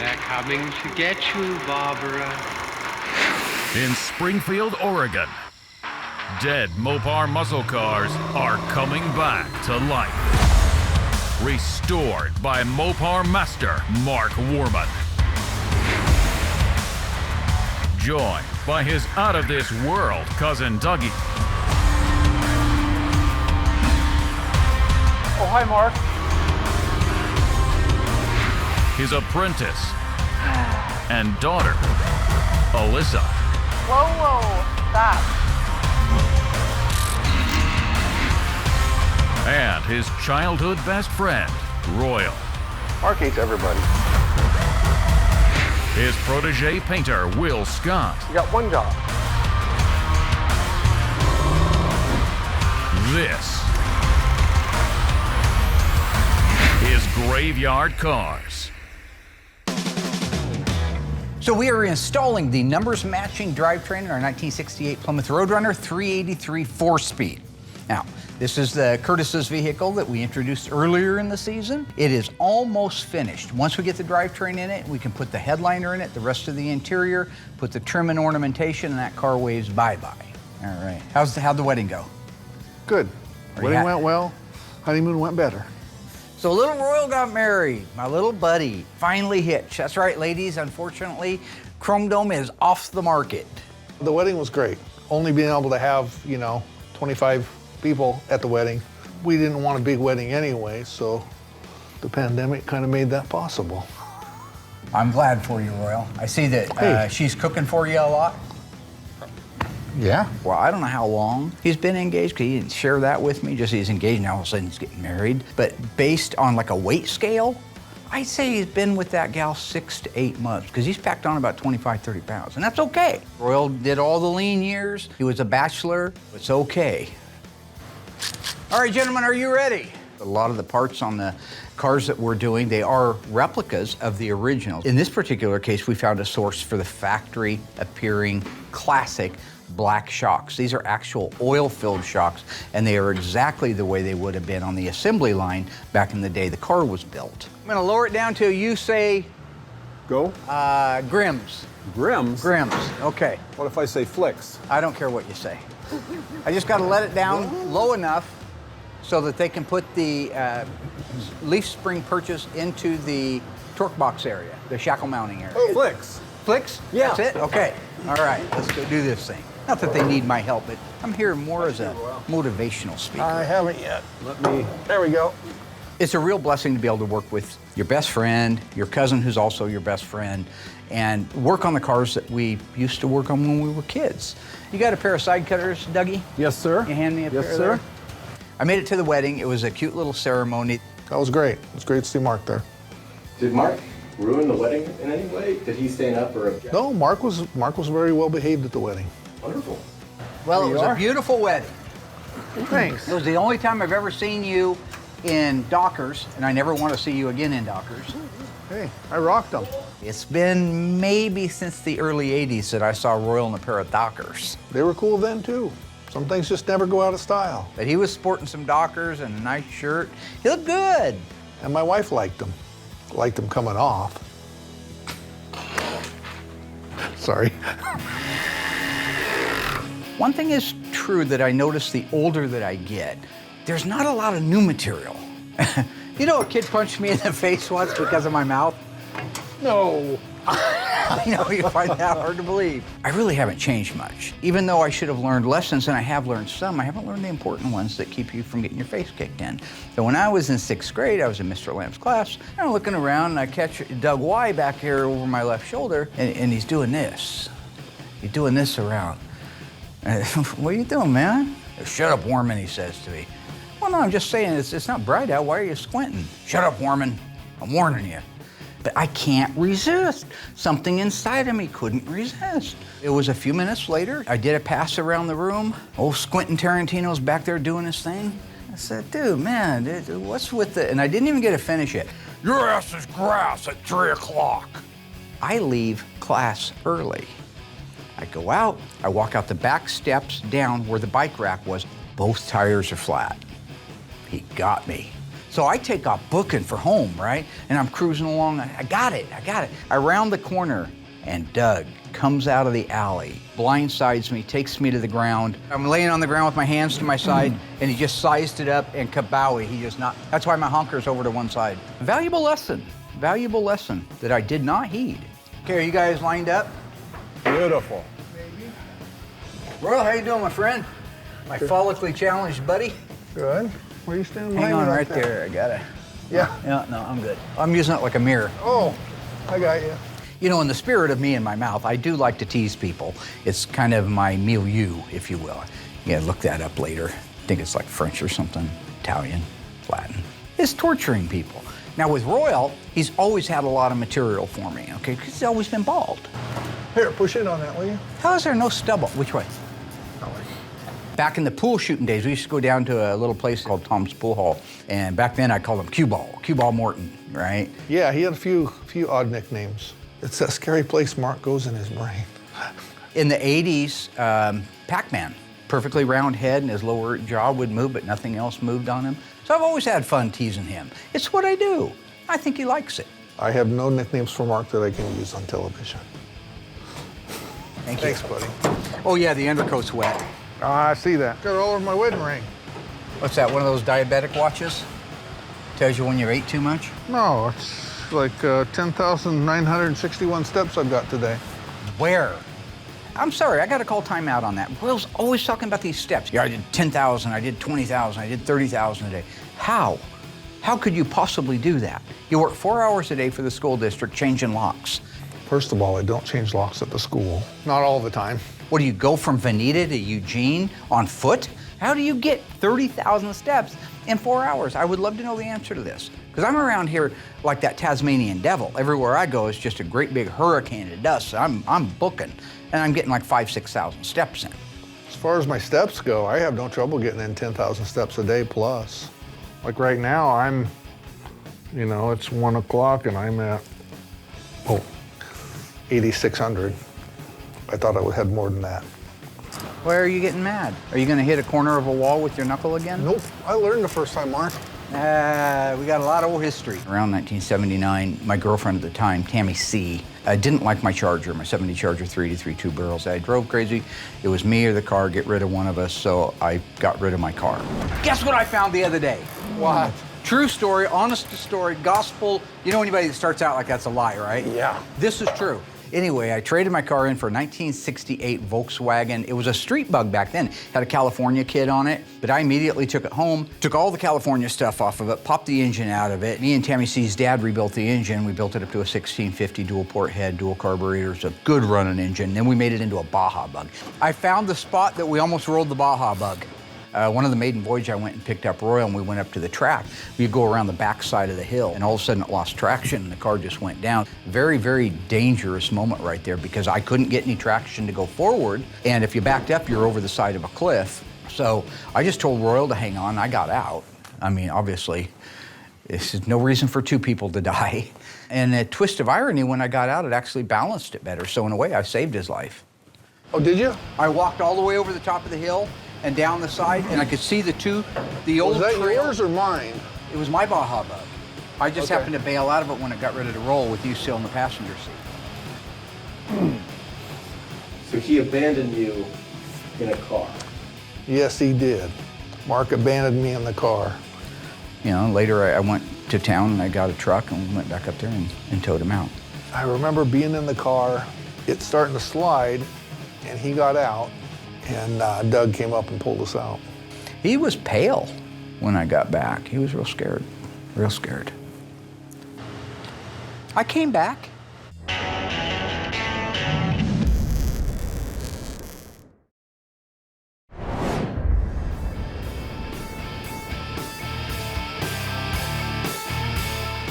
They're coming to get you, Barbara. In Springfield, Oregon, dead Mopar muscle cars are coming back to life. Restored by Mopar master Mark Warman. Joined by his out-of-this-world cousin Dougie. Oh, hi, Mark. His apprentice and daughter, Alyssa. Whoa, whoa, stop. And his childhood best friend, Royal. Mark hates everybody. His protege painter, Will Scott. You got one job. This is Graveyard Carz. So we are installing the numbers matching drivetrain in our 1968 Plymouth Roadrunner 383 4-speed. Now, this is the Curtis's vehicle that we introduced earlier in the season. It is almost finished. Once we get the drivetrain in it, we can put the headliner in it, the rest of the interior, put the trim and ornamentation, and that car waves bye-bye. All right. How'd the wedding go? Good. Are you Wedding went well. Honeymoon went better. So little Royal got married, my little buddy, finally hitched. That's right, ladies, unfortunately, Chrome Dome is off the market. The wedding was great. Only being able to have, 25 people at the wedding. We didn't want a big wedding anyway, so the pandemic kind of made that possible. I'm glad for you, Royal. I see that she's cooking for you a lot. Yeah. Well, I don't know how long he's been engaged, because he didn't share that with me. Just he's engaged now, all of a sudden he's getting married. But based on like a weight scale, I'd say he's been with that gal 6 to 8 months, because he's packed on about 25, 30 pounds, and that's okay. Royal did all the lean years. He was a bachelor. It's okay. All right, gentlemen, are you ready? A lot of the parts on the cars that we're doing, they are replicas of the originals. In this particular case, we found a source for the factory appearing classic black shocks. These are actual oil-filled shocks, and they are exactly the way they would have been on the assembly line back in the day the car was built. I'm gonna lower it down till you say... Go? Grims. Grims? Grims, okay. What if I say flicks? I don't care what you say. I just gotta let it down low enough so that they can put the leaf spring purchase into the torque box area, the shackle mounting area. Oh, flicks. Flicks? Yeah. That's it? Okay. All right, let's go do this thing. Not that they need my help, but I'm here more as a motivational speaker. I haven't yet. There we go. It's a real blessing to be able to work with your best friend, your cousin who's also your best friend, and work on the cars that we used to work on when we were kids. You got a pair of side cutters, Dougie? Yes, sir. You hand me a pair Yes, sir. there? I made it to the wedding. It was a cute little ceremony. That was great. It was great to see Mark there. Did Mark ruin the wedding in any way? Did he stand up or object? No, Mark was very well behaved at the wedding. Wonderful. Well, it you was are. a beautiful wedding. Thanks. It was the only time I've ever seen you in Dockers, and I never want to see you again in Dockers. Hey, I rocked them. It's been maybe since the early 80s that I saw Royal in a pair of Dockers. They were cool then, too. Some things just never go out of style. But he was sporting some Dockers and a nice shirt. He looked good. And my wife liked them. Liked them coming off. Sorry. One thing is true that I notice the older that I get, there's not a lot of new material. You know, a kid punched me in the face once because of my mouth. No. I know, you find that hard to believe. I really haven't changed much. Even though I should have learned lessons, and I have learned some, I haven't learned the important ones that keep you from getting your face kicked in. So when I was in 6th grade, I was in Mr. Lamb's class, and I'm looking around, and I catch Doug Y back here over my left shoulder, and he's doing this. He's doing this around. What are you doing, man? Shut up, Warman, he says to me. Well, no, I'm just saying, it's not bright out. Why are you squinting? Shut up, Warman. I'm warning you. But I can't resist. Something inside of me couldn't resist. It was a few minutes later. I did a pass around the room. Old Squintin' Tarantino's back there doing his thing. I said, dude, man, what's with the... And I didn't even get to finish it. Your ass is grass at 3 o'clock. I leave class early. I go out. I walk out the back steps down where the bike rack was. Both tires are flat. He got me. So I take off booking for home, right? And I'm cruising along, I got it. I round the corner, and Doug comes out of the alley, blindsides me, takes me to the ground. I'm laying on the ground with my hands to my side, and he just sized it up, and kabowie, he just not, that's why my honker's over to one side. Valuable lesson that I did not heed. Okay, are you guys lined up? Beautiful. Royal, how you doing, my friend? My follically challenged buddy? Good. Where are you standing Hang behind on me right like that? there, I got it. Yeah. Yeah, no, I'm good. I'm using it like a mirror. Oh, I got you. You know, in the spirit of me and my mouth, I do like to tease people. It's kind of my milieu, if you will. Yeah, look that up later. I think it's like French or something, Italian, Latin. It's torturing people. Now with Royal, he's always had a lot of material for me, okay? Because he's always been bald. Here, push in on that, will you? How is there no stubble? Which way? Back in the pool shooting days, we used to go down to a little place called Tom's Pool Hall. And back then I called him Cue Ball Morton, right? Yeah, he had a few odd nicknames. It's that scary place Mark goes in his brain. In the 80s, Pac-Man, perfectly round head and his lower jaw would move, but nothing else moved on him. So I've always had fun teasing him. It's what I do. I think he likes it. I have no nicknames for Mark that I can use on television. Thank you. Thanks, buddy. Oh yeah, the undercoat's wet. I see that. Got it all over my wedding ring. What's that, one of those diabetic watches? Tells you when you ate too much? No, it's like 10,961 steps I've got today. Where? I'm sorry, I gotta call time out on that. Will's always talking about these steps. Yeah, I did 10,000, I did 20,000, I did 30,000 a day. How? How could you possibly do that? You work 4 hours a day for the school district changing locks. First of all, I don't change locks at the school. Not all the time. What, do you go from Veneta to Eugene on foot? How do you get 30,000 steps in 4 hours? I would love to know the answer to this. Because I'm around here like that Tasmanian devil. Everywhere I go is just a great big hurricane of dust. I'm booking, and I'm getting like 5,000 to 6,000 steps in. As far as my steps go, I have no trouble getting in 10,000 steps a day plus. Like right now, it's 1 o'clock and I'm at, 8,600. I thought I would have more than that. Why are you getting mad? Are you gonna hit a corner of a wall with your knuckle again? Nope, I learned the first time, Mark. We got a lot of old history. Around 1979, my girlfriend at the time, Tammy C., didn't like my Charger, my 70 Charger 3.2 barrels. I drove crazy. It was me or the car, get rid of one of us, so I got rid of my car. Guess what I found the other day? What? True story, honest story, gospel. You know anybody that starts out like that's a lie, right? Yeah. This is true. Anyway, I traded my car in for a 1968 Volkswagen. It was a street bug back then. Had a California kit on it, but I immediately took it home, took all the California stuff off of it, popped the engine out of it. Me and Tammy C's dad rebuilt the engine. We built it up to a 1650 dual port head, dual carburetors, a good running engine. Then we made it into a Baja Bug. I found the spot that we almost rolled the Baja Bug. One of the maiden voyage, I went and picked up Royal and we went up to the track. We go around the back side of the hill and all of a sudden it lost traction and the car just went down. Very, very dangerous moment right there because I couldn't get any traction to go forward. And if you backed up, you're over the side of a cliff. So I just told Royal to hang on. I got out. I mean, obviously, this is no reason for two people to die. And a twist of irony, when I got out, it actually balanced it better. So in a way, I saved his life. Oh, did you? I walked all the way over the top of the hill and down the side, and I could see the old Was that trail. yours or mine? It was my Baja Bug. I just Okay. happened to bail out of it when it got ready to roll with you still in the passenger seat. So he abandoned you in a car. Yes, he did. Mark abandoned me in the car. You know, later I went to town and I got a truck and we went back up there and towed him out. I remember being in the car, it starting to slide, and he got out, and Doug came up and pulled us out. He was pale when I got back. He was real scared, real scared. I came back.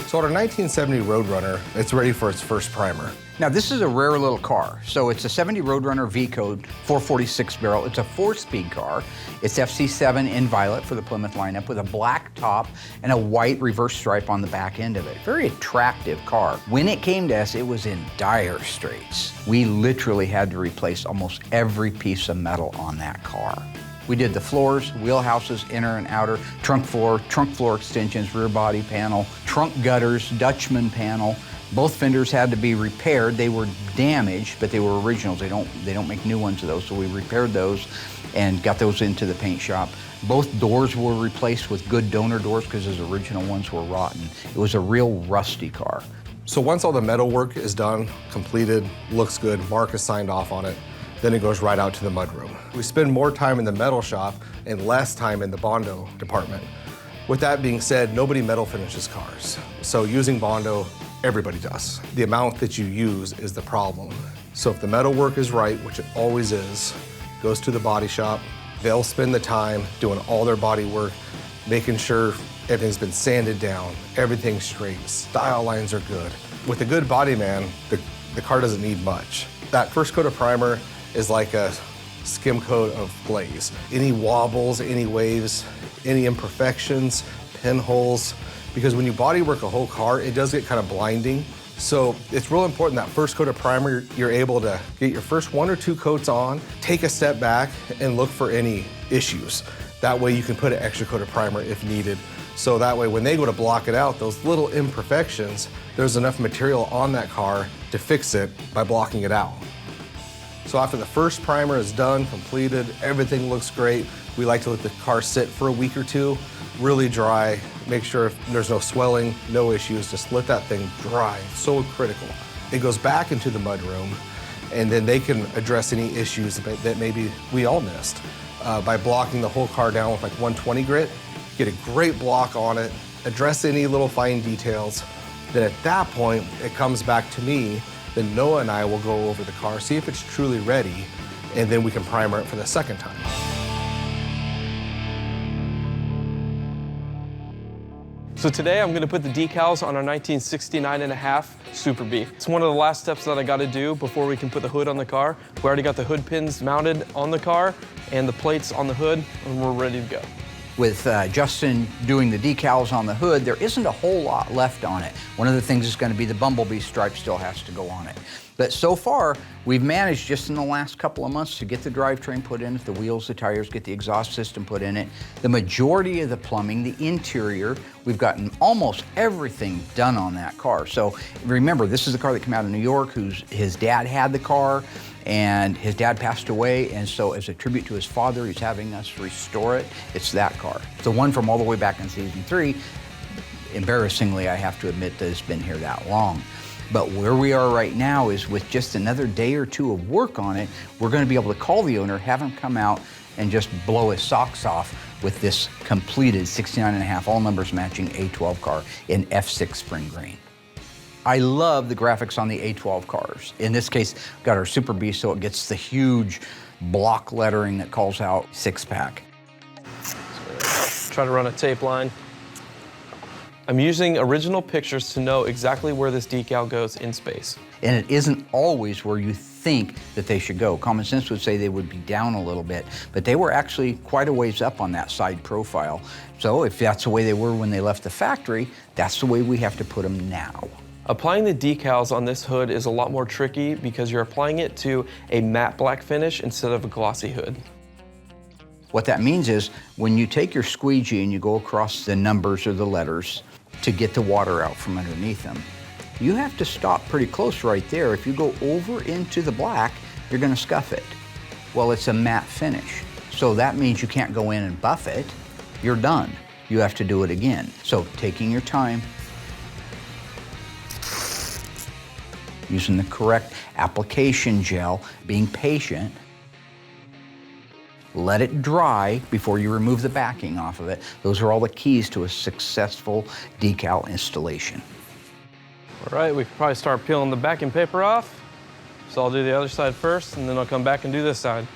So on a 1970 Roadrunner, it's ready for its first primer. Now this is a rare little car. So it's a 70 Roadrunner V-Code 446 barrel. It's a 4-speed car. It's FC7 in violet for the Plymouth lineup with a black top and a white reverse stripe on the back end of it. Very attractive car. When it came to us, it was in dire straits. We literally had to replace almost every piece of metal on that car. We did the floors, wheelhouses, inner and outer, trunk floor extensions, rear body panel, trunk gutters, Dutchman panel. Both fenders had to be repaired. They were damaged, but they were originals. They don't make new ones of those, so we repaired those and got those into the paint shop. Both doors were replaced with good donor doors because those original ones were rotten. It was a real rusty car. So once all the metal work is done, completed, looks good, Mark has signed off on it, then it goes right out to the mudroom. We spend more time in the metal shop and less time in the Bondo department. With that being said, nobody metal finishes cars. So using Bondo, everybody does. The amount that you use is the problem. So if the metal work is right, which it always is, goes to the body shop, they'll spend the time doing all their body work, making sure everything's been sanded down, everything's straight, style lines are good. With a good body man, the car doesn't need much. That first coat of primer is like a skim coat of glaze. Any wobbles, any waves, any imperfections, pinholes, because when you body work a whole car, it does get kind of blinding. So it's real important that first coat of primer, you're able to get your first 1 or 2 coats on, take a step back and look for any issues. That way you can put an extra coat of primer if needed. So that way when they go to block it out, those little imperfections, there's enough material on that car to fix it by blocking it out. So after the first primer is done, completed, everything looks great, we like to let the car sit for a week or 2, really dry, make sure there's no swelling, no issues, just let that thing dry, it's so critical. It goes back into the mudroom, and then they can address any issues that maybe we all missed. By blocking the whole car down with like 120 grit, get a great block on it, address any little fine details. Then at that point, it comes back to me, then Noah and I will go over the car, see if it's truly ready, and then we can primer it for the second time. So today I'm going to put the decals on our 1969.5 Super B. It's one of the last steps that I got to do before we can put the hood on the car. We already got the hood pins mounted on the car and the plates on the hood, and we're ready to go. With Justin doing the decals on the hood, there isn't a whole lot left on it. One of the things is going to be the bumblebee stripe still has to go on it. But so far, we've managed just in the last couple of months to get the drivetrain put in, the wheels, the tires, get the exhaust system put in it. The majority of the plumbing, the interior, we've gotten almost everything done on that car. So remember, this is the car that came out of New York, his dad had the car, and his dad passed away, and so as a tribute to his father, he's having us restore it. It's that car. It's the one from all the way back in season 3. Embarrassingly, I have to admit that it's been here that long. But where we are right now is with just another day or 2 of work on it, we're going to be able to call the owner, have him come out and just blow his socks off with this completed 69.5 all numbers matching A12 car in F6 spring green. I love the graphics on the A12 cars. In this case, we've got our Super B, so it gets the huge block lettering that calls out 6-pack. Try to run a tape line. I'm using original pictures to know exactly where this decal goes in space. And it isn't always where you think that they should go. Common sense would say they would be down a little bit, but they were actually quite a ways up on that side profile. So if that's the way they were when they left the factory, that's the way we have to put them now. Applying the decals on this hood is a lot more tricky because you're applying it to a matte black finish instead of a glossy hood. What that means is when you take your squeegee and you go across the numbers or the letters to get the water out from underneath them, you have to stop pretty close right there. If you go over into the black, you're going to scuff it. Well, it's a matte finish, so that means you can't go in and buff it. You're done. You have to do it again. So taking your time, using the correct application gel, being patient, let it dry before you remove the backing off of it. Those are all the keys to a successful decal installation. All right, we can probably start peeling the backing paper off. So I'll do the other side first, and then I'll come back and do this side.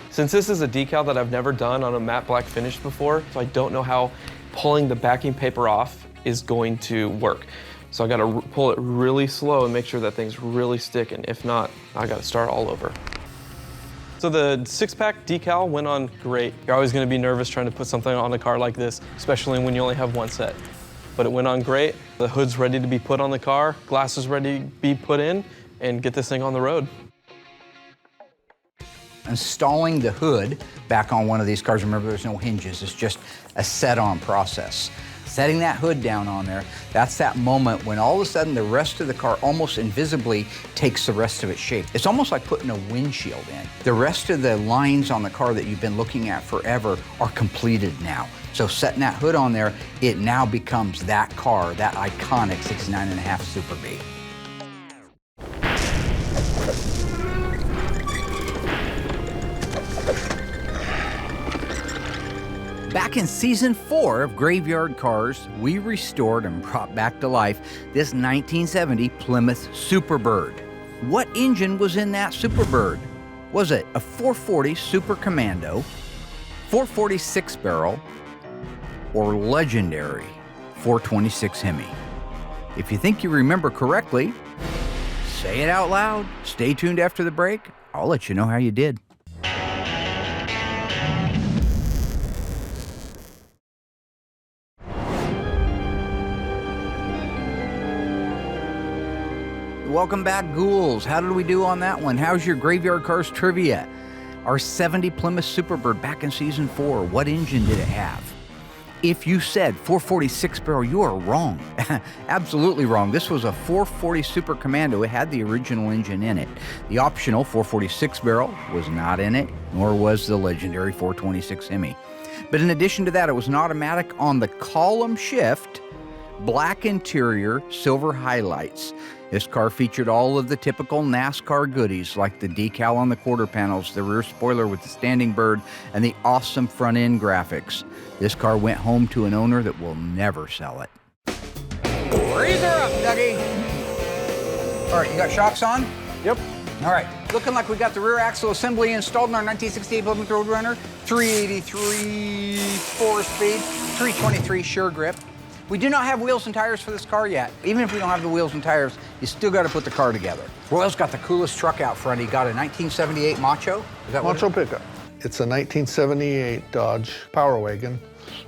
Since this is a decal that I've never done on a matte black finish before, so I don't know how pulling the backing paper off is going to work. So I gotta pull it really slow and make sure that thing's really sticking. If not, I gotta start all over. So the 6-pack decal went on great. You're always gonna be nervous trying to put something on a car like this, especially when you only have one set. But it went on great. The hood's ready to be put on the car, glass is ready to be put in, and get this thing on the road. installing the hood back on one of these cars. Remember, there's no hinges. It's just a set-on process. Setting that hood down on there, that's that moment when all of a sudden the rest of the car almost invisibly takes the rest of its shape. It's almost like putting a windshield in. The rest of the lines on the car that you've been looking at forever are completed now. So setting that hood on there, it now becomes that car, that iconic 69.5 Super B. Back in season 4 of Graveyard Cars, we restored and brought back to life this 1970 Plymouth Superbird. What engine was in that Superbird? Was it a 440 Super Commando, 440 6-barrel, or legendary 426 Hemi? If you think you remember correctly, say it out loud. Stay tuned after the break. I'll let you know how you did. Welcome back, Ghouls. How did we do on that one? How's your Graveyard Cars trivia? Our 70 Plymouth Superbird back in season 4, what engine did it have? If you said 440 6-barrel, you are wrong. Absolutely wrong. This was a 440 Super Commando. It had the original engine in it. The optional 440 6-barrel was not in it, nor was the legendary 426 Hemi. But in addition to that, it was an automatic on the column shift, black interior, silver highlights. This car featured all of the typical NASCAR goodies like the decal on the quarter panels, the rear spoiler with the standing bird, and the awesome front end graphics. This car went home to an owner that will never sell it. Raise her up, Dougie. All right, you got shocks on? Yep. All right, looking like we got the rear axle assembly installed in our 1968 Plymouth Roadrunner, 383 4-speed, 323 sure grip. We do not have wheels and tires for this car yet. Even if we don't have the wheels and tires, you still got to put the car together. Royal's got the coolest truck out front. He got a 1978 Macho. Is that Macho pickup. It's a 1978 Dodge Power Wagon.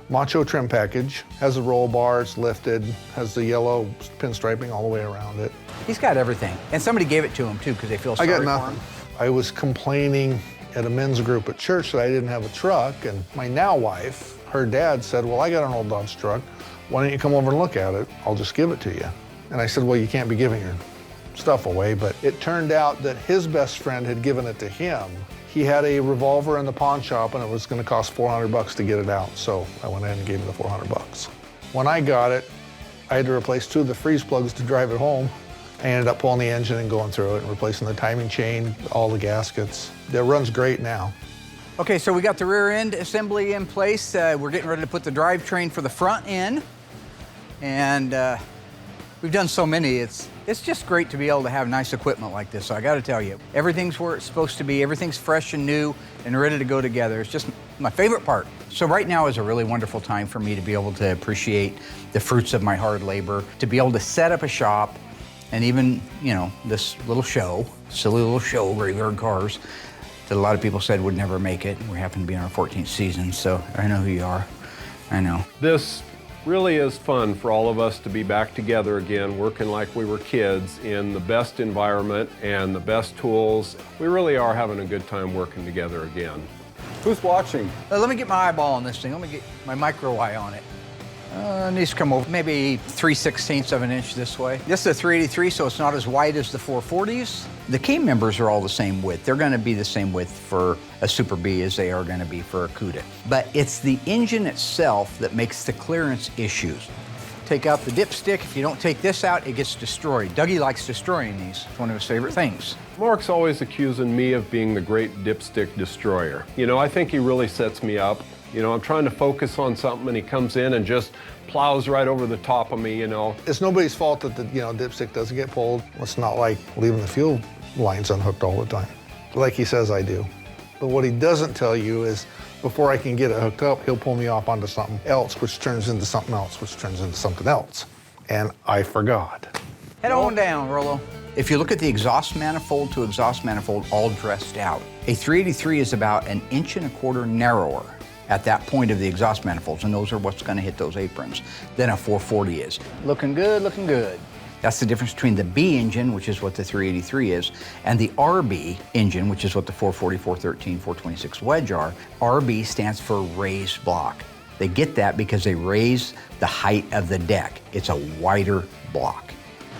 Macho trim package. Has the roll bars lifted. Has the yellow pinstriping all the way around it. He's got everything. And somebody gave it to him, too, because they feel sorry I got for nothing. him. I was complaining at a men's group at church that I didn't have a truck, and my now wife, her dad said, well, I got an old Dodge truck. Why don't you come over and look at it? I'll just give it to you. And I said, well, you can't be giving your stuff away. But it turned out that his best friend had given it to him. He had a revolver in the pawn shop and it was gonna cost $400 to get it out. So I went ahead and gave him the $400. When I got it, I had to replace 2 of the freeze plugs to drive it home. I ended up pulling the engine and going through it and replacing the timing chain, all the gaskets. It runs great now. Okay, so we got the rear end assembly in place. We're getting ready to put the drivetrain for the front in. And we've done so many, it's just great to be able to have nice equipment like this. So I gotta tell you, everything's where it's supposed to be, everything's fresh and new and ready to go together. It's just my favorite part. So right now is a really wonderful time for me to be able to appreciate the fruits of my hard labor, to be able to set up a shop, and even, you know, this little show, silly little show, Graveyard Cars, that a lot of people said would never make it. We happen to be in our 14th season, so I know who you are. I know. This really is fun for all of us to be back together again, working like we were kids in the best environment and the best tools. We really are having a good time working together again. Who's watching? Let me get my eyeball on this thing. Let me get my micro eye on it. It needs to come over maybe 3/16 of an inch this way. This is a 383, so it's not as wide as the 440s. The K members are all the same width. They're gonna be the same width for a Super B as they are gonna be for a CUDA. But it's the engine itself that makes the clearance issues. Take out the dipstick. If you don't take this out, it gets destroyed. Dougie likes destroying these. It's one of his favorite things. Mark's always accusing me of being the great dipstick destroyer. You know, I think he really sets me up. You know, I'm trying to focus on something and he comes in and just plows right over the top of me, you know. It's nobody's fault that the dipstick doesn't get pulled. It's not like leaving the fuel lines unhooked all the time, like he says I do. But what he doesn't tell you is before I can get it hooked up, he'll pull me off onto something else, which turns into something else, which turns into something else. And I forgot. Head on down, Rollo. If you look at the exhaust manifold to exhaust manifold all dressed out, a 383 is about 1.25 inches narrower at that point of the exhaust manifolds, and those are what's gonna hit those aprons, than a 440 is. Looking good, looking good. That's the difference between the B engine, which is what the 383 is, and the RB engine, which is what the 440, 413, 426 wedge are. RB stands for raised block. They get that because they raise the height of the deck. It's a wider block.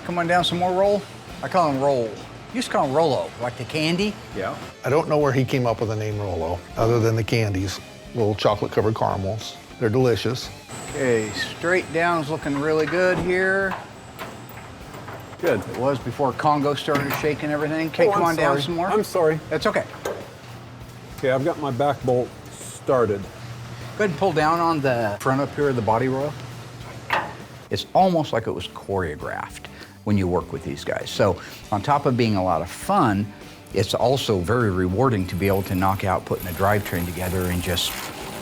Come on down some more, Roll. I call him Roll. You used to call him Rollo, like the candy? Yeah. I don't know where he came up with the name Rolo, other than the candies, little chocolate-covered caramels. They're delicious. Okay, straight down's looking really good here. Good. It was before Congo started shaking everything. Okay, come on down some more. I'm sorry. That's okay. Okay, I've got my back bolt started. Go ahead and pull down on the front up here of the body roll. It's almost like it was choreographed when you work with these guys. So on top of being a lot of fun, it's also very rewarding to be able to knock out putting a drivetrain together in just,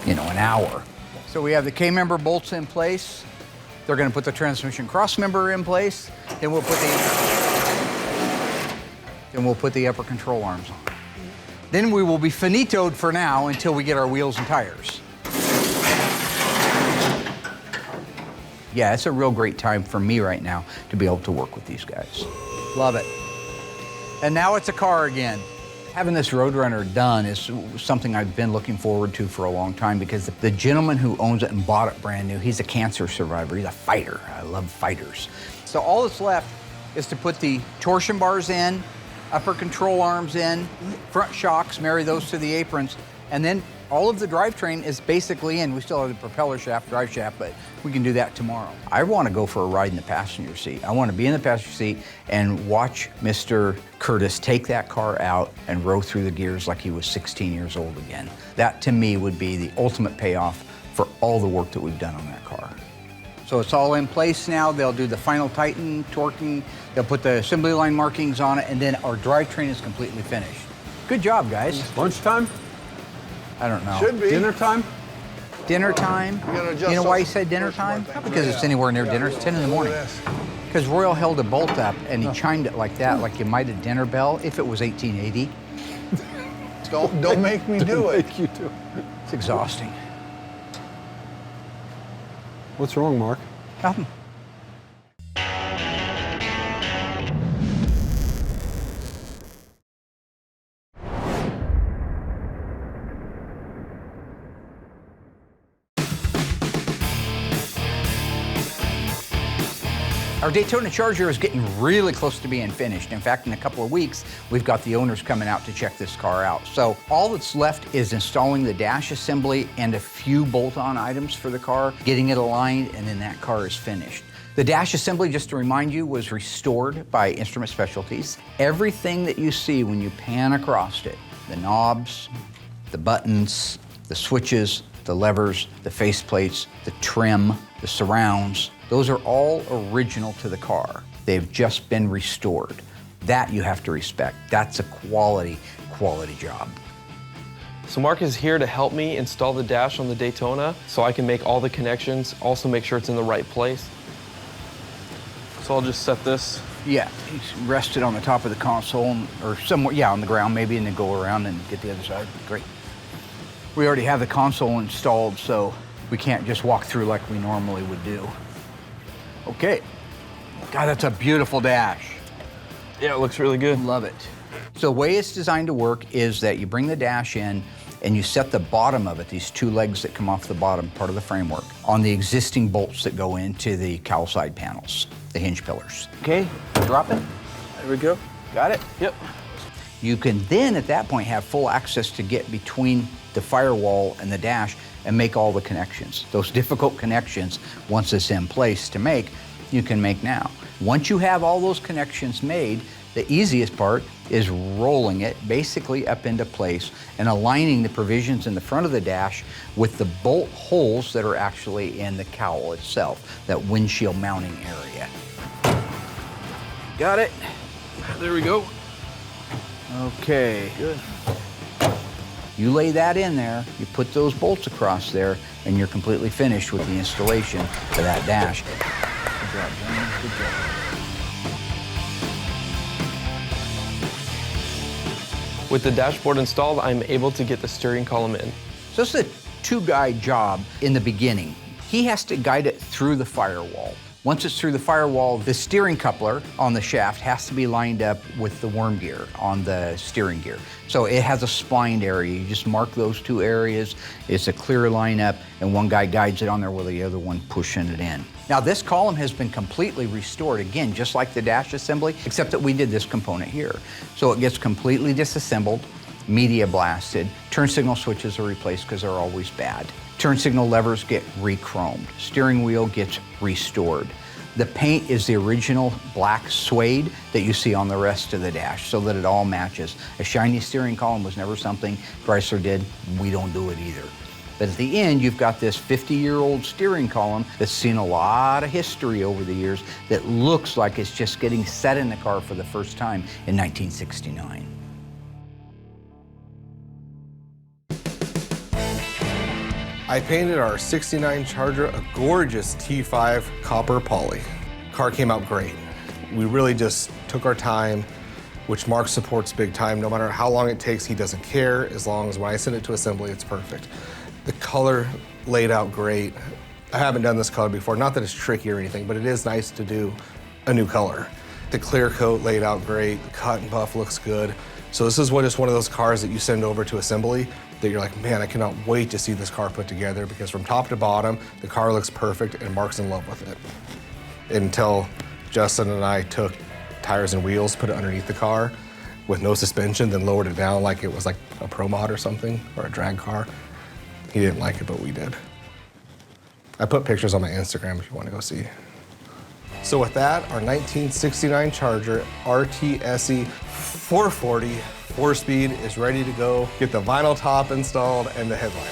an hour. So we have the K-member bolts in place. They're gonna put the transmission cross member in place. Then we'll put the upper control arms on. Then we will be finitoed for now until we get our wheels and tires. Yeah, it's a real great time for me right now to be able to work with these guys. Love it. And now it's a car again. Having this Roadrunner done is something I've been looking forward to for a long time because the gentleman who owns it and bought it brand new, he's a cancer survivor. He's a fighter. I love fighters. So all that's left is to put the torsion bars in, upper control arms in, front shocks, marry those to the aprons, and then all of the drivetrain is basically in. We still have the propeller shaft, drive shaft, but we can do that tomorrow. I want to go for a ride in the passenger seat. I want to be in the passenger seat and watch Mr. Curtis take that car out and row through the gears like he was 16 years old again. That, to me, would be the ultimate payoff for all the work that we've done on that car. So it's all in place now. They'll do the final tighten, torquing, they'll put the assembly line markings on it, and then our drivetrain is completely finished. Good job, guys. Lunchtime? I don't know. Should be. Dinner time? Dinner time? gotta adjust You know why he those said dinner torsion time? bar Not things. because it's anywhere near dinner. It's 10 in the morning. Look at this. Because Royal held a bolt up and he chimed it like that, like you might a dinner bell, if it was 1880. Don't make me do it. Make you do. It's exhausting. What's wrong, Mark? Nothing. Our Daytona Charger is getting really close to being finished. In fact, in a couple of weeks, we've got the owners coming out to check this car out. So all that's left is installing the dash assembly and a few bolt-on items for the car, getting it aligned, and then that car is finished. The dash assembly, just to remind you, was restored by Instrument Specialties. Everything that you see when you pan across it, the knobs, the buttons, the switches, the levers, the faceplates, the trim, the surrounds, those are all original to the car. They've just been restored. That you have to respect. That's a quality job. So Mark is here to help me install the dash on the Daytona so I can make all the connections, also make sure it's in the right place. So I'll just set this. Yeah, he's rested on the top of the console or somewhere, yeah, on the ground maybe, and then go around and get the other side. Great. We already have the console installed, so we can't just walk through like we normally would do. Okay. God, that's a beautiful dash. Yeah, it looks really good. Love it. So the way it's designed to work is that you bring the dash in and you set the bottom of it, these two legs that come off the bottom part of the framework, on the existing bolts that go into the cowl side panels, the hinge pillars. Okay, drop it. There we go. Got it? Yep. You can then, at that point, have full access to get between the firewall and the dash and make all the connections. Those difficult connections, once it's in place to make, you can make now. Once you have all those connections made, the easiest part is rolling it basically up into place and aligning the provisions in the front of the dash with the bolt holes that are actually in the cowl itself, that windshield mounting area. Got it? There we go. Okay. Good. You lay that in there, you put those bolts across there, and you're completely finished with the installation for that dash. Good job, gentlemen. Good job. With the dashboard installed, I'm able to get the steering column in. So this is a two-guide job in the beginning. He has to guide it through the firewall. Once it's through the firewall, the steering coupler on the shaft has to be lined up with the worm gear on the steering gear. So it has a splined area. You just mark those two areas. It's a clear lineup, and one guy guides it on there while the other one pushing it in. Now this column has been completely restored, again, just like the dash assembly, except that we did this component here. So it gets completely disassembled, media blasted, turn signal switches are replaced because they're always bad. Turn signal levers get re-chromed. Steering wheel gets restored. The paint is the original black suede that you see on the rest of the dash so that it all matches. A shiny steering column was never something Chrysler did. We don't do it either. But at the end, you've got this 50-year-old steering column that's seen a lot of history over the years that looks like it's just getting set in the car for the first time in 1969. I painted our 69 Charger a gorgeous T5 copper poly. Car came out great. We really just took our time, which Mark supports big time. No matter how long it takes, he doesn't care, as long as when I send it to assembly, it's perfect. The color laid out great. I haven't done this color before, not that it's tricky or anything, but it is nice to do a new color. The clear coat laid out great, the cut and buff looks good. So this is just one of those cars that you send over to assembly that you're like, man, I cannot wait to see this car put together, because from top to bottom, the car looks perfect and Mark's in love with it. Until Justin and I took tires and wheels, put it underneath the car with no suspension, then lowered it down like it was like a Pro Mod or something, or a drag car. He didn't like it, but we did. I put pictures on my Instagram if you want to go see. So with that, our 1969 Charger RTSE 440 4-speed is ready to go. Get the vinyl top installed and the headliner.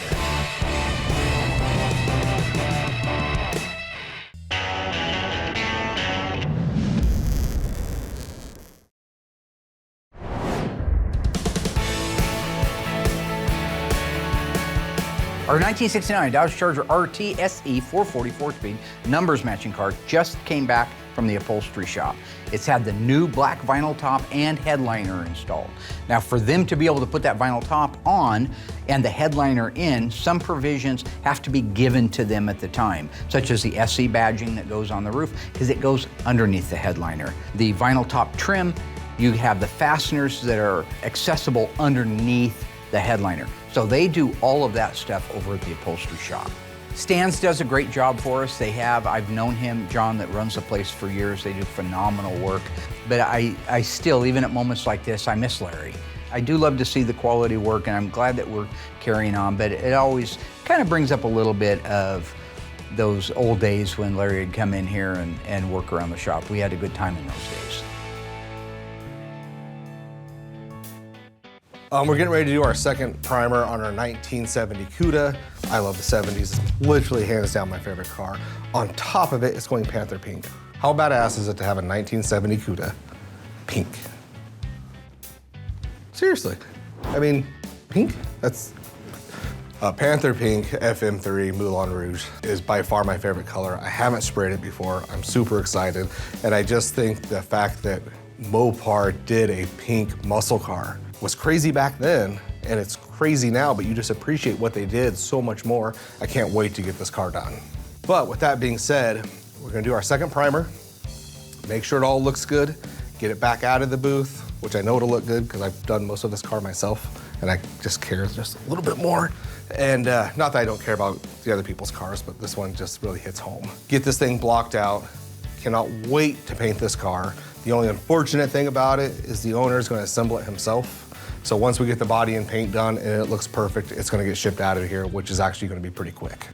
Our 1969 Dodge Charger RT SE 440 4-speed numbers matching car just came back from the upholstery shop. It's had the new black vinyl top and headliner installed. Now for them to be able to put that vinyl top on and the headliner in, some provisions have to be given to them at the time, such as the SE badging that goes on the roof, because it goes underneath the headliner. The vinyl top trim, you have the fasteners that are accessible underneath the headliner. So they do all of that stuff over at the upholstery shop. Stan's does a great job for us. I've known him, John, that runs the place for years. They do phenomenal work. But I still, even at moments like this, I miss Larry. I do love to see the quality work, and I'm glad that we're carrying on, but it always kind of brings up a little bit of those old days when Larry would come in here and work around the shop. We had a good time in those days. We're getting ready to do our second primer on our 1970 Cuda. I love the 70s. It's literally hands down my favorite car. On top of it, it's going Panther pink. How badass is it to have a 1970 Cuda pink? Seriously. I mean, pink? That's... Panther pink FM3 Moulin Rouge is by far my favorite color. I haven't sprayed it before. I'm super excited. And I just think the fact that Mopar did a pink muscle car was crazy back then, and it's crazy now, but you just appreciate what they did so much more. I can't wait to get this car done. But with that being said, we're gonna do our second primer, make sure it all looks good, get it back out of the booth, which I know it'll look good because I've done most of this car myself, and I just care just a little bit more. And not that I don't care about the other people's cars, but this one just really hits home. Get this thing blocked out. Cannot wait to paint this car. The only unfortunate thing about it is the owner is going to assemble it himself. So once we get the body and paint done and it looks perfect, it's going to get shipped out of here, which is actually going to be pretty quick.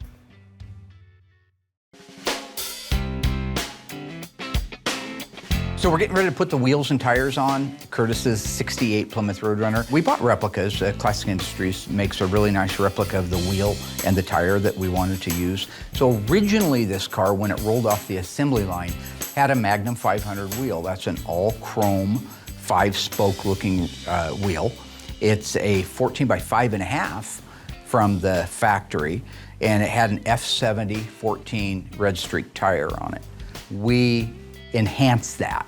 So we're getting ready to put the wheels and tires on Curtis's 68 Plymouth Roadrunner. We bought replicas. Classic Industries makes a really nice replica of the wheel and the tire that we wanted to use. So originally this car, when it rolled off the assembly line, had a Magnum 500 wheel. That's an all chrome, 5-spoke looking wheel. It's a 14 by 5.5 from the factory, and it had an F70 14 red streak tire on it. We enhanced that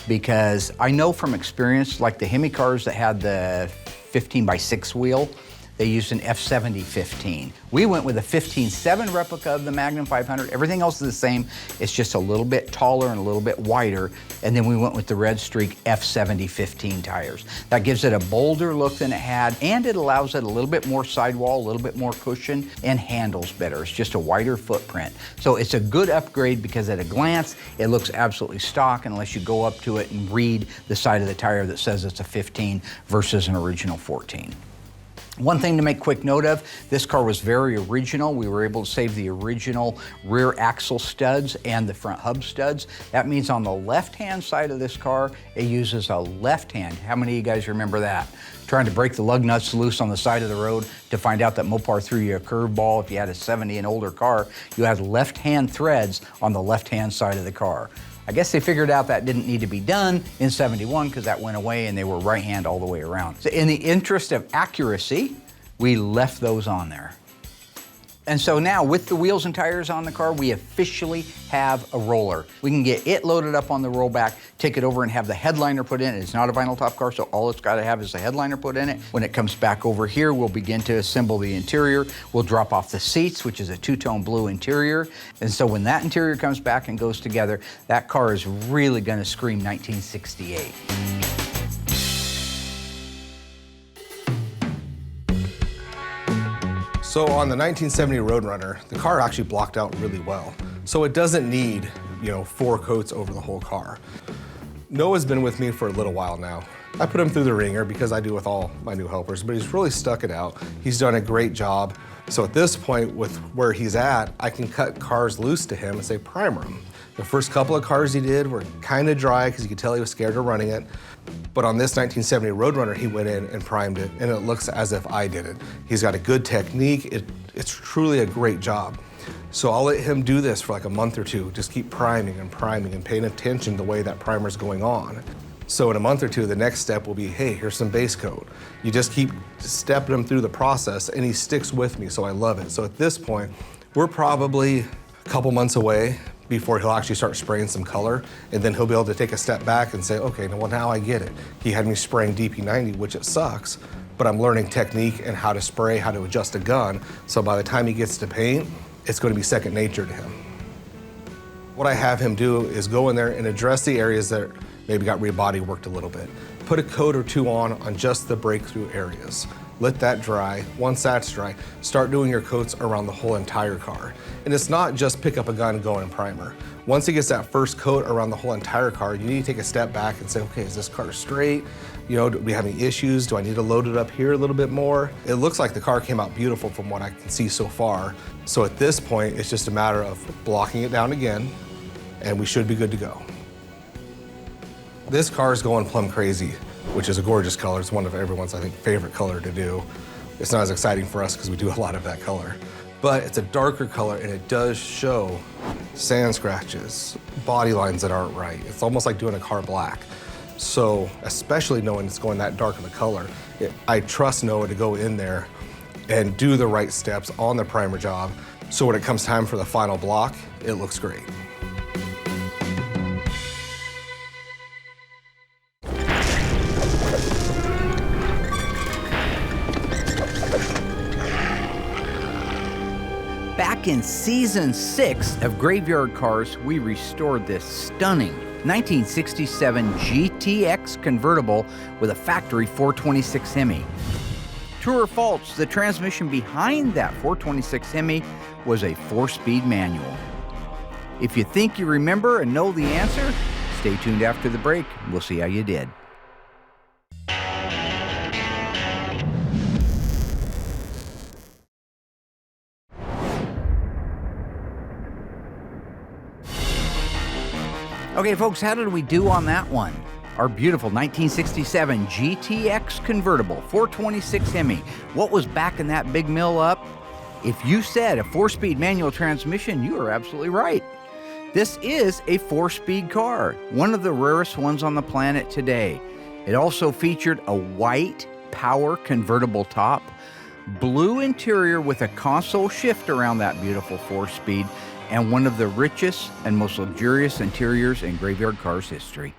because I know from experience, like the Hemi cars that had the 15 by 6 wheel, they used an F70 15. We went with a 15.7 replica of the Magnum 500. Everything else is the same. It's just a little bit taller and a little bit wider. And then we went with the Red Streak F70 15 tires. That gives it a bolder look than it had, and it allows it a little bit more sidewall, a little bit more cushion, and handles better. It's just a wider footprint. So it's a good upgrade because at a glance, it looks absolutely stock unless you go up to it and read the side of the tire that says it's a 15 versus an original 14. One thing to make quick note of, this car was very original. We were able to save the original rear axle studs and the front hub studs. That means on the left-hand side of this car, it uses a left hand. How many of you guys remember that? Trying to break the lug nuts loose on the side of the road to find out that Mopar threw you a curveball. If you had a 70 and older car, you had left-hand threads on the left-hand side of the car. I guess they figured out that didn't need to be done in 71 because that went away and they were right hand all the way around. So in the interest of accuracy, we left those on there. And so now with the wheels and tires on the car, we officially have a roller. We can get it loaded up on the rollback, take it over and have the headliner put in. It's not a vinyl top car, so all it's got to have is the headliner put in it. When it comes back over here, we'll begin to assemble the interior. We'll drop off the seats, which is a two-tone blue interior. And so when that interior comes back and goes together, that car is really going to scream 1968. So on the 1970 Roadrunner, the car actually blocked out really well. So it doesn't need, 4 coats over the whole car. Noah's been with me for a little while now. I put him through the ringer because I do with all my new helpers, but he's really stuck it out. He's done a great job. So at this point, with where he's at, I can cut cars loose to him and say primer him. The first couple of cars he did were kind of dry because you could tell he was scared of running it. But on this 1970 Roadrunner, he went in and primed it, and it looks as if I did it. He's got a good technique. It's truly a great job. So I'll let him do this for like a month or two. Just keep priming and paying attention to the way that primer's going on. So in a month or two, the next step will be, hey, here's some base coat. You just keep stepping him through the process, and he sticks with me, so I love it. So at this point, we're probably a couple months away before he'll actually start spraying some color, and then he'll be able to take a step back and say, okay, well, now I get it. He had me spraying DP90, which it sucks, but I'm learning technique and how to spray, how to adjust a gun, so by the time he gets to paint, it's going to be second nature to him. What I have him do is go in there and address the areas that maybe got rebody worked a little bit. Put a coat or two on just the breakthrough areas. Let that dry. Once that's dry, start doing your coats around the whole entire car. And it's not just pick up a gun and go in primer. Once he gets that first coat around the whole entire car, you need to take a step back and say, okay, is this car straight? Do we have any issues? Do I need to load it up here a little bit more? It looks like the car came out beautiful from what I can see so far. So at this point, it's just a matter of blocking it down again, and we should be good to go. This car is going plum crazy, which is a gorgeous color. It's one of everyone's, I think, favorite color to do. It's not as exciting for us because we do a lot of that color. But it's a darker color, and it does show sand scratches, body lines that aren't right. It's almost like doing a car black. So, especially knowing it's going that dark of a color, I trust Noah to go in there and do the right steps on the primer job, so when it comes time for the final block, it looks great. Back in season 6 of Graveyard Cars, we restored this stunning 1967 GTX convertible with a factory 426 Hemi. True or false, the transmission behind that 426 Hemi was a 4-speed manual. If you think you remember and know the answer, stay tuned after the break. We'll see how you did. Okay, folks, how did we do on that one? Our beautiful 1967 GTX convertible, 426 Hemi. What was backing that big mill up? If you said a 4-speed manual transmission, you are absolutely right. This is a 4-speed car, one of the rarest ones on the planet today. It also featured a white power convertible top, blue interior with a console shift around that beautiful 4-speed, and one of the richest and most luxurious interiors in Graveyard Cars history.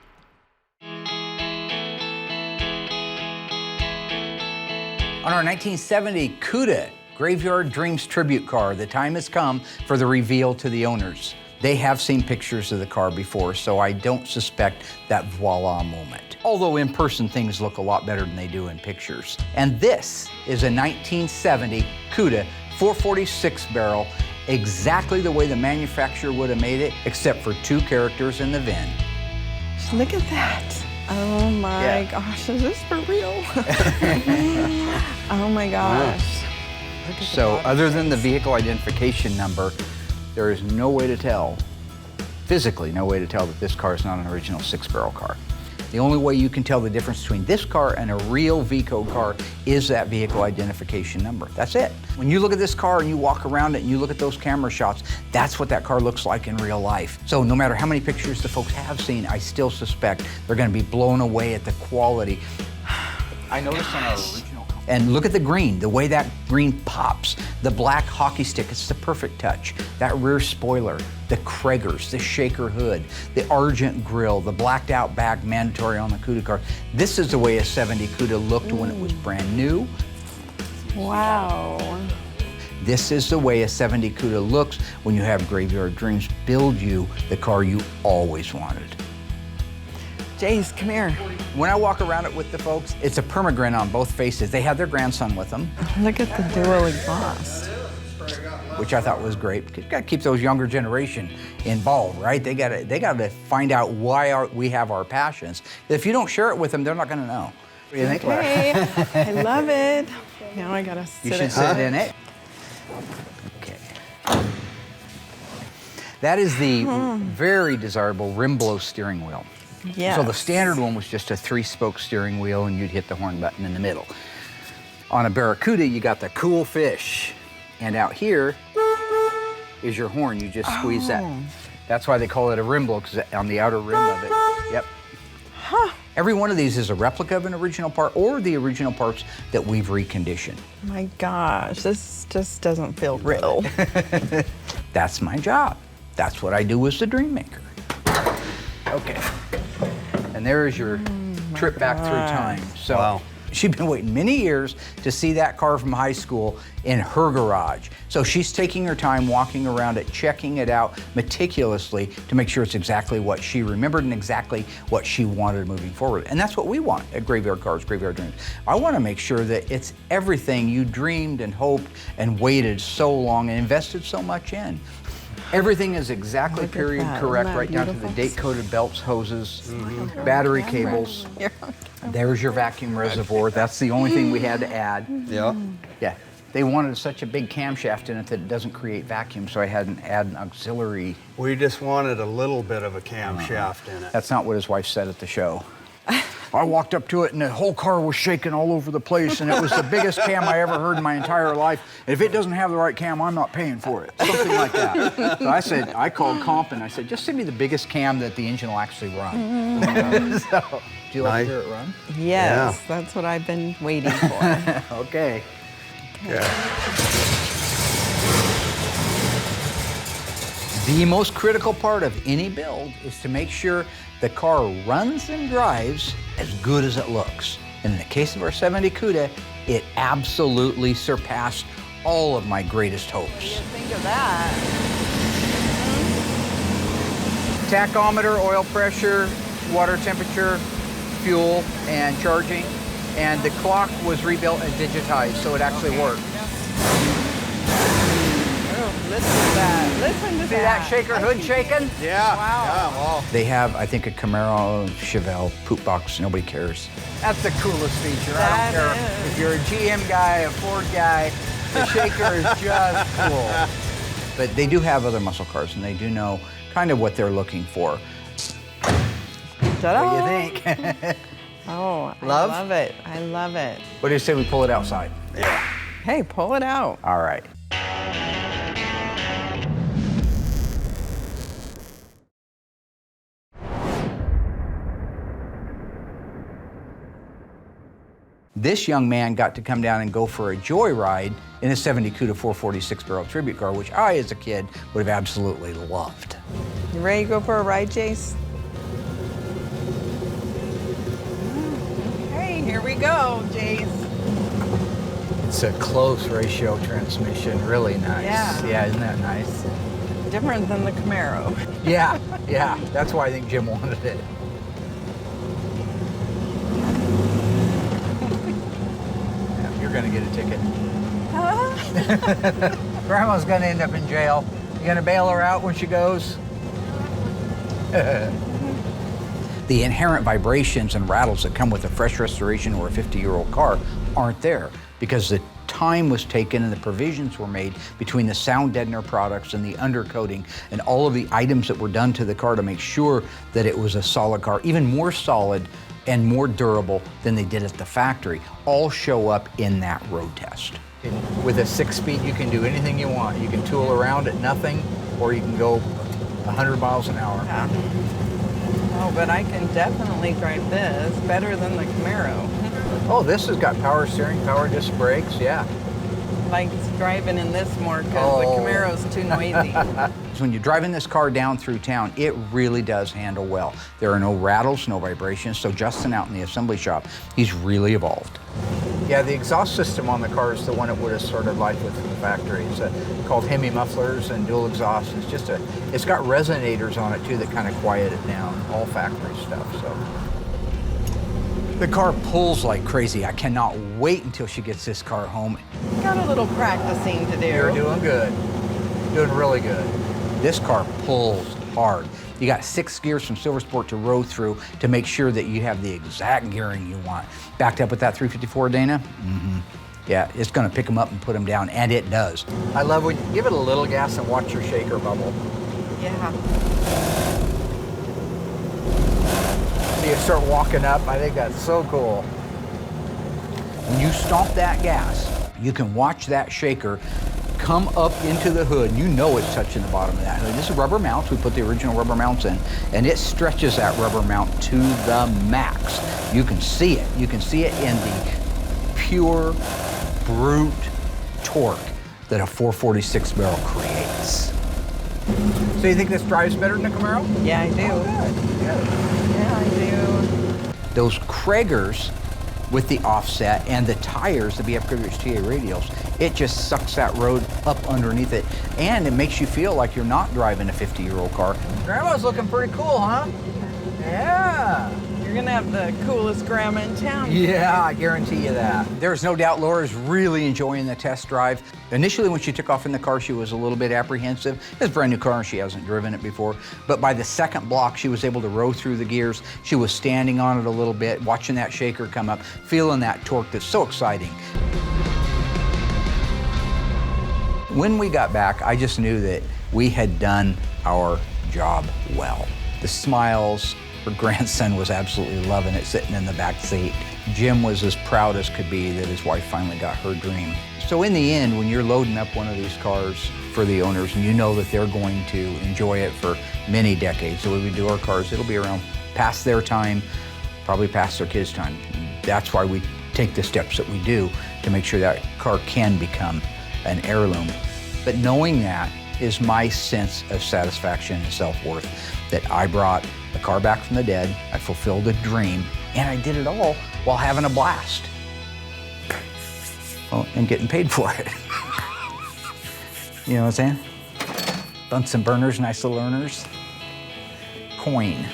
On our 1970 Cuda Graveyard Dreams tribute car, the time has come for the reveal to the owners. They have seen pictures of the car before, so I don't suspect that voila moment. Although in person, things look a lot better than they do in pictures. And this is a 1970 Cuda 446 barrel, exactly the way the manufacturer would have made it, except for 2 characters in the VIN. Look at that. Oh my gosh, is this for real? Oh my gosh. So other than the vehicle identification number, there is no way to tell, physically no way to tell that this car is not an original 6-barrel car. The only way you can tell the difference between this car and a real V-code car is that vehicle identification number. That's it. When you look at this car and you walk around it and you look at those camera shots, that's what that car looks like in real life. So no matter how many pictures the folks have seen, I still suspect they're gonna be blown away at the quality. I noticed on our original. And look at the green, the way that green pops. The black hockey stick, it's the perfect touch. That rear spoiler, the Krager's, the shaker hood, the Argent grille, the blacked out back, mandatory on the Cuda car. This is the way a 70 Cuda looked when it was brand new. Wow. This is the way a 70 Cuda looks when you have Graveyard Dreams build you the car you always wanted. Jace, come here. When I walk around it with the folks, it's a permagrin on both faces. They have their grandson with them. Look at the dual exhaust. Which I thought was great. You gotta keep those younger generation involved, right? They gotta find out why we have our passions. If you don't share it with them, they're not gonna know. What do you think, Laura? Okay, I love it. Now I gotta sit You should sit in it. Okay. That is the very desirable rim blow steering wheel. Yes. So the standard one was just a 3-spoke steering wheel and you'd hit the horn button in the middle. On a Barracuda, you got the cool fish. And out here is your horn. You just squeeze that. That's why they call it a rim blow, because on the outer rim of it. Yep. Huh. Every one of these is a replica of an original part or the original parts that we've reconditioned. My gosh, this just doesn't feel real. That's my job. That's what I do as the dream maker. Okay. And there is your trip back through time. So she's been waiting many years to see that car from high school in her garage. So she's taking her time walking around it, checking it out meticulously to make sure it's exactly what she remembered and exactly what she wanted moving forward. And that's what we want at Graveyard Carz, Graveyard Dreams. I want to make sure that it's everything you dreamed and hoped and waited so long and invested so much in. Everything is exactly period correct, right down to the date-coded belts, hoses, battery cables. There's your vacuum reservoir. That's the only thing we had to add. Yeah. Yeah. They wanted such a big camshaft in it that it doesn't create vacuum, so I had to add an auxiliary. We just wanted a little bit of a camshaft in it. That's not what his wife said at the show. I walked up to it and the whole car was shaking all over the place and it was the biggest cam I ever heard in my entire life. And if it doesn't have the right cam, I'm not paying for it. Something like that. So I called Comp and I said, just send me the biggest cam that the engine will actually run. So, do you like to hear it run? Yes, that's what I've been waiting for. Okay. The most critical part of any build is to make sure the car runs and drives as good as it looks. And in the case of our 70 Cuda, it absolutely surpassed all of my greatest hopes. What do you think of that? Tachometer, oil pressure, water temperature, fuel, and charging. And the clock was rebuilt and digitized, so it actually worked. Listen to that. Listen to See that shaker hood shaking? Yeah. Wow. Yeah, well. They have, I think, a Camaro Chevelle poop box. Nobody cares. That's the coolest feature. I don't care if you're a GM guy, a Ford guy. The shaker is just cool. But they do have other muscle cars, and they do know kind of what they're looking for. Ta-da. What do you think? Oh, Love? I love it. I love it. What do you say we pull it outside? Yeah. Hey, pull it out. All right. This young man got to come down and go for a joyride in a 70 Cuda 446 barrel tribute car, which I, as a kid, would have absolutely loved. You ready to go for a ride, Jace? Hey, here we go, Jace. It's a close ratio transmission, really nice. Yeah. Isn't that nice? Different than the Camaro. Yeah, that's why I think Jim wanted it. Yeah, you're gonna get a ticket. Grandma's gonna end up in jail. You gonna bail her out when she goes? The inherent vibrations and rattles that come with a fresh restoration or a 50-year-old car aren't there because the time was taken and the provisions were made between the sound deadener products and the undercoating and all of the items that were done to the car to make sure that it was a solid car, even more solid and more durable than they did at the factory, all show up in that road test. With a 6-speed, you can do anything you want. You can tool around at nothing, or you can go 100 miles an hour. Yeah. Oh, but I can definitely drive this better than the Camaro. Oh, this has got power steering, power disc brakes, yeah. Like driving in this more because Oh. the Camaro's too noisy. When you're driving this car down through town, it really does handle well. There are no rattles, no vibrations, so Justin out in the assembly shop, he's really evolved. Yeah, the exhaust system on the car is the one it would have started life with from the factory. It's called Hemi mufflers and dual exhaust. It's got resonators on it too that kind of quiet it down, all factory stuff, so. The car pulls like crazy. I cannot wait until she gets this car home. Got a little practicing to do. You're doing good. Doing really good. This car pulls hard. You got 6 gears from Silver Sport to row through to make sure that you have the exact gearing you want. Backed up with that 354 Dana? Mm-hmm. Yeah, it's gonna pick them up and put them down, and it does. I love when you give it a little gas and watch your shaker bubble. Yeah. So you start walking up, I think that's so cool. When you stomp that gas, you can watch that shaker come up into the hood. You know it's touching the bottom of that hood. This is rubber mounts. We put the original rubber mounts in, and it stretches that rubber mount to the max. You can see it. You can see it in the pure, brute torque that a 446 barrel creates. So you think this drives better than the Camaro? Yeah, I do. Oh, good. Yeah, I do. Those Kragers with the offset and the tires, the BF Goodrich TA radials, it just sucks that road up underneath it, and it makes you feel like you're not driving a 50-year-old car. Grandma's looking pretty cool, huh? Yeah. You're gonna have the coolest grandma in town. Yeah, I guarantee you that. There's no doubt Laura's really enjoying the test drive. Initially, when she took off in the car, she was a little bit apprehensive. It's a brand new car and she hasn't driven it before. But by the second block, she was able to row through the gears. She was standing on it a little bit, watching that shaker come up, feeling that torque that's so exciting. When we got back, I just knew that we had done our job well. The smiles, her grandson was absolutely loving it, sitting in the back seat. Jim was as proud as could be that his wife finally got her dream. So in the end, when you're loading up one of these cars for the owners and you know that they're going to enjoy it for many decades, the way we do our cars, it'll be around past their time, probably past their kids' time. That's why we take the steps that we do to make sure that car can become an heirloom. But knowing that is my sense of satisfaction and self-worth, that I brought a car back from the dead, I fulfilled a dream, and I did it all while having a blast. Well, and getting paid for it. You know what I'm saying? Bunsen burners, nice little earners. Coin.